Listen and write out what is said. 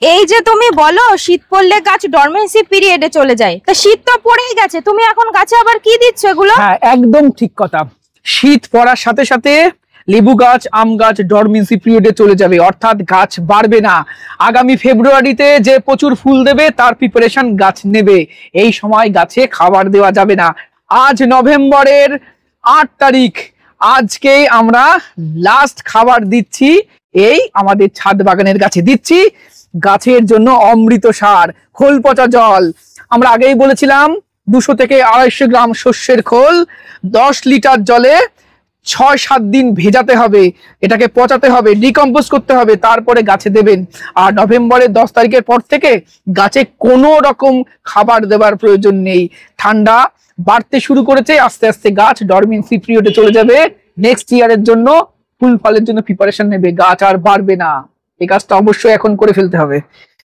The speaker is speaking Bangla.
এই যে তুমি বলো শীত পড়লে গাছ ডরমেন্সি পিরিয়ডে চলে যায়, তা শীত তো পড়েই গেছে, তুমি এখন গাছে আবার কি দিচ্ছ এগুলো? হ্যাঁ, একদম ঠিক কথা। শীত পড়ার সাথে সাথে লেবু গাছ, আম গাছ ডরমেন্সি পিরিয়ডে চলে যাবে, অর্থাৎ গাছ বাড়বে না। আগামী ফেব্রুয়ারিতে যে প্রচুর ফুল দেবে তার প্রিপারেশন গাছ নেবে। এই সময় গাছে খাবার দেওয়া যাবে না। আজ নভেম্বরের 8 তারিখ, আজকেই আমরা লাস্ট খাবার দিচ্ছি। এই আমাদের ছাদ বাগানের গাছে দিচ্ছি গাছের জন্য অমৃত সার, খোল পচা জল। আমরা আগেই বলেছিলাম 200 থেকে 250 গ্রাম শস্যের খোল 10 লিটার জলে 6-7 দিন ভেজাতে হবে, এটাকে পচাতে হবে, ডিকম্পোজ করতে হবে, তারপরে গাছে দেবেন। আর নভেম্বরের 10 তারিখের পর থেকে গাছে কোনো রকম খাবার দেওয়ার প্রয়োজন নেই। ঠান্ডা বাড়তে শুরু করেছে, আস্তে আস্তে গাছ ডরমেন্সি পিরিয়ডে চলে যাবে। নেক্সট ইয়ারের জন্য ফুল ফলের জন্য প্রিপারেশন নেবে, গাছ আর বাড়বে না। এই কাজটা অবশ্যই এখন করে ফেলতে হবে।